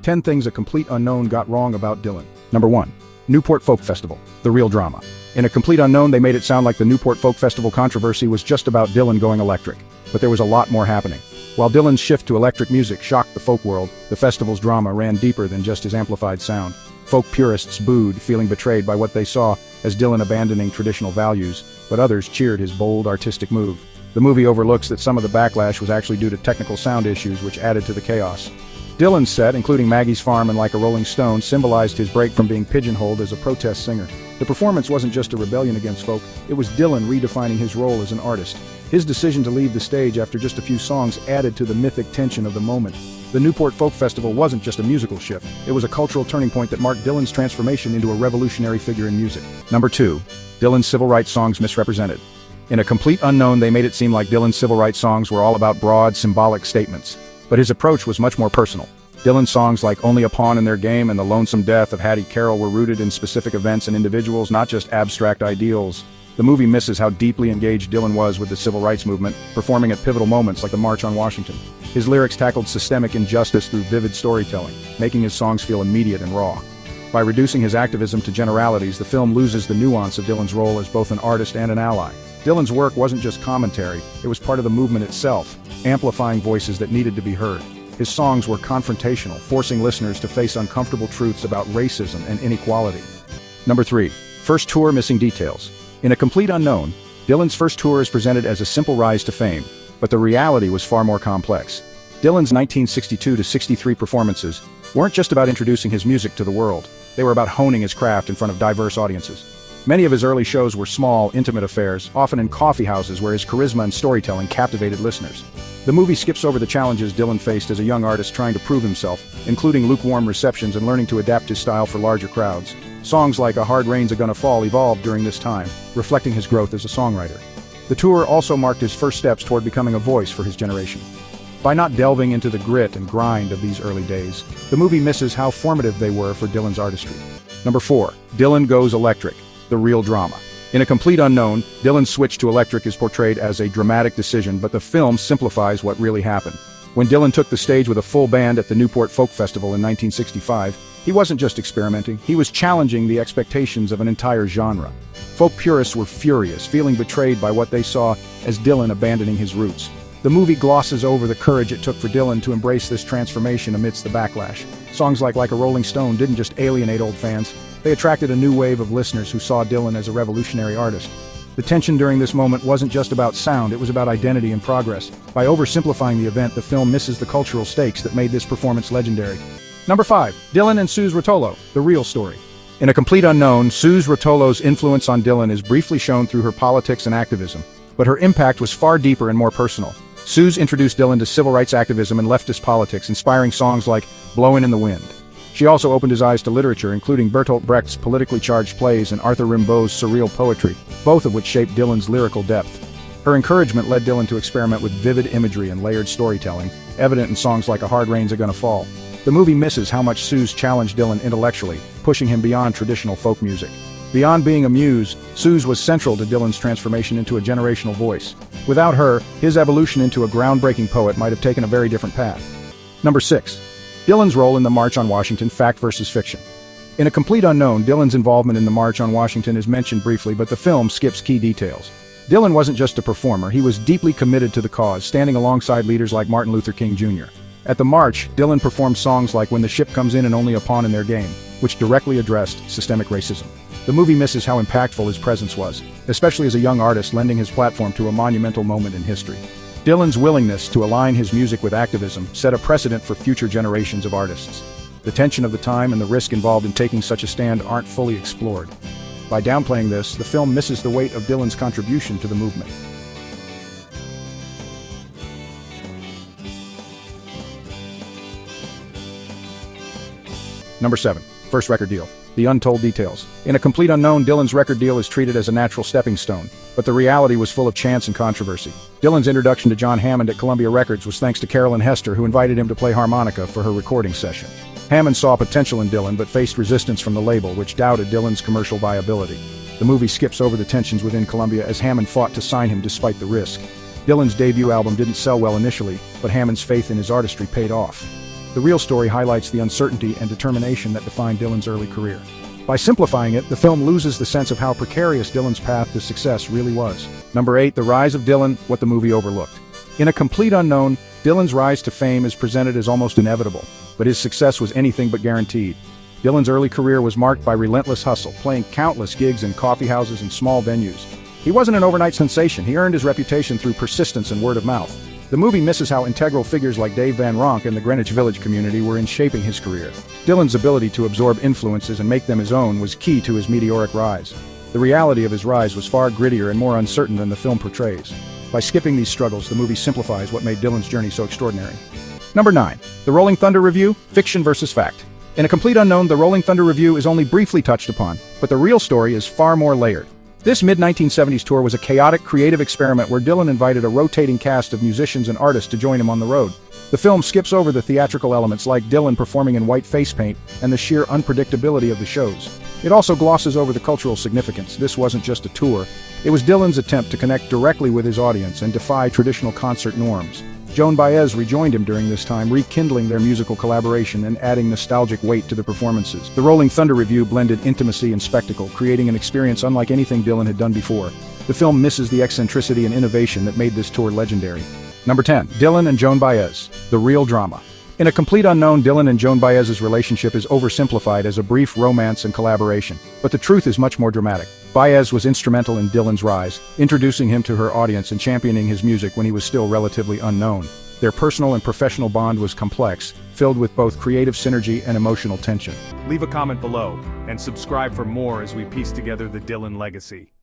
10 things a complete unknown got wrong about Dylan. Number 1. Newport Folk Festival, the real drama. In A Complete Unknown, they made it sound like the Newport Folk Festival controversy was just about Dylan going electric. But there was a lot more happening. While Dylan's shift to electric music shocked the folk world, the festival's drama ran deeper than just his amplified sound. Folk purists booed, feeling betrayed by what they saw as Dylan abandoning traditional values, but others cheered his bold, artistic move. The movie overlooks that some of the backlash was actually due to technical sound issues, which added to the chaos. Dylan's set, including Maggie's Farm and Like a Rolling Stone, symbolized his break from being pigeonholed as a protest singer. The performance wasn't just a rebellion against folk, it was Dylan redefining his role as an artist. His decision to leave the stage after just a few songs added to the mythic tension of the moment. The Newport Folk Festival wasn't just a musical shift, it was a cultural turning point that marked Dylan's transformation into a revolutionary figure in music. Number 2. Dylan's civil rights songs misrepresented. In A Complete Unknown, they made it seem like Dylan's civil rights songs were all about broad, symbolic statements. But his approach was much more personal. Dylan's songs like Only a Pawn in Their Game and The Lonesome Death of Hattie Carroll were rooted in specific events and individuals, not just abstract ideals. The movie misses how deeply engaged Dylan was with the civil rights movement, performing at pivotal moments like the March on Washington. His lyrics tackled systemic injustice through vivid storytelling, making his songs feel immediate and raw. By reducing his activism to generalities, the film loses the nuance of Dylan's role as both an artist and an ally. Dylan's work wasn't just commentary, it was part of the movement itself, amplifying voices that needed to be heard. His songs were confrontational, forcing listeners to face uncomfortable truths about racism and inequality. Number 3. First tour missing details. In A Complete Unknown, Dylan's first tour is presented as a simple rise to fame, but the reality was far more complex. Dylan's 1962-63 performances weren't just about introducing his music to the world, they were about honing his craft in front of diverse audiences. Many of his early shows were small, intimate affairs, often in coffee houses where his charisma and storytelling captivated listeners. The movie skips over the challenges Dylan faced as a young artist trying to prove himself, including lukewarm receptions and learning to adapt his style for larger crowds. Songs like A Hard Rain's a Gonna Fall evolved during this time, reflecting his growth as a songwriter. The tour also marked his first steps toward becoming a voice for his generation. By not delving into the grit and grind of these early days, the movie misses how formative they were for Dylan's artistry. Number 4. Dylan Goes Electric, the real drama. In A Complete Unknown, Dylan's switch to electric is portrayed as a dramatic decision, but the film simplifies what really happened. When Dylan took the stage with a full band at the Newport Folk Festival in 1965, he wasn't just experimenting, he was challenging the expectations of an entire genre. Folk purists were furious, feeling betrayed by what they saw as Dylan abandoning his roots. The movie glosses over the courage it took for Dylan to embrace this transformation amidst the backlash. Songs like a Rolling Stone didn't just alienate old fans, they attracted a new wave of listeners who saw Dylan as a revolutionary artist. The tension during this moment wasn't just about sound, it was about identity and progress. By oversimplifying the event, the film misses the cultural stakes that made this performance legendary. Number 5. Dylan and Suze Rotolo, the real story. In A Complete Unknown, Suze Rotolo's influence on Dylan is briefly shown through her politics and activism, but her impact was far deeper and more personal. Suze introduced Dylan to civil rights activism and leftist politics, inspiring songs like Blowin' in the Wind. She also opened his eyes to literature, including Bertolt Brecht's politically charged plays and Arthur Rimbaud's surreal poetry, both of which shaped Dylan's lyrical depth. Her encouragement led Dylan to experiment with vivid imagery and layered storytelling, evident in songs like A Hard Rain's a Gonna Fall. The movie misses how much Suze challenged Dylan intellectually, pushing him beyond traditional folk music. Beyond being a muse, Suze was central to Dylan's transformation into a generational voice. Without her, his evolution into a groundbreaking poet might have taken a very different path. Number 6. Dylan's role in the March on Washington, fact versus fiction. In A Complete Unknown, Dylan's involvement in the March on Washington is mentioned briefly, but the film skips key details. Dylan wasn't just a performer, he was deeply committed to the cause, standing alongside leaders like Martin Luther King Jr. At the march, Dylan performed songs like When the Ship Comes In and Only a Pawn in Their Game, which directly addressed systemic racism. The movie misses how impactful his presence was, especially as a young artist lending his platform to a monumental moment in history. Dylan's willingness to align his music with activism set a precedent for future generations of artists. The tension of the time and the risk involved in taking such a stand aren't fully explored. By downplaying this, the film misses the weight of Dylan's contribution to the movement. Number 7. First record deal. The untold details. In A Complete Unknown, Dylan's record deal is treated as a natural stepping stone, but the reality was full of chance and controversy. Dylan's introduction to John Hammond at Columbia Records was thanks to Carolyn Hester, who invited him to play harmonica for her recording session. Hammond saw potential in Dylan but faced resistance from the label, which doubted Dylan's commercial viability. The movie skips over the tensions within Columbia as Hammond fought to sign him despite the risk. Dylan's debut album didn't sell well initially, but Hammond's faith in his artistry paid off. The real story highlights the uncertainty and determination that defined Dylan's early career. By simplifying it, the film loses the sense of how precarious Dylan's path to success really was. Number 8. The Rise of Dylan, what the movie overlooked. In A Complete Unknown, Dylan's rise to fame is presented as almost inevitable, but his success was anything but guaranteed. Dylan's early career was marked by relentless hustle, playing countless gigs in coffeehouses and small venues. He wasn't an overnight sensation. He earned his reputation through persistence and word of mouth. The movie misses how integral figures like Dave Van Ronk and the Greenwich Village community were in shaping his career. Dylan's ability to absorb influences and make them his own was key to his meteoric rise. The reality of his rise was far grittier and more uncertain than the film portrays. By skipping these struggles, the movie simplifies what made Dylan's journey so extraordinary. Number 9. The Rolling Thunder Review, Fiction versus Fact. In A Complete Unknown, the Rolling Thunder Review is only briefly touched upon, but the real story is far more layered. This mid-1970s tour was a chaotic, creative experiment where Dylan invited a rotating cast of musicians and artists to join him on the road. The film skips over the theatrical elements like Dylan performing in white face paint and the sheer unpredictability of the shows. It also glosses over the cultural significance. This wasn't just a tour. It was Dylan's attempt to connect directly with his audience and defy traditional concert norms. Joan Baez rejoined him during this time, rekindling their musical collaboration and adding nostalgic weight to the performances. The Rolling Thunder Review blended intimacy and spectacle, creating an experience unlike anything Dylan had done before. The film misses the eccentricity and innovation that made this tour legendary. Number 10. Dylan and Joan Baez, the real drama. In A Complete Unknown, Dylan and Joan Baez's relationship is oversimplified as a brief romance and collaboration, but the truth is much more dramatic. Baez was instrumental in Dylan's rise, introducing him to her audience and championing his music when he was still relatively unknown. Their personal and professional bond was complex, filled with both creative synergy and emotional tension. Leave a comment below, and subscribe for more as we piece together the Dylan legacy.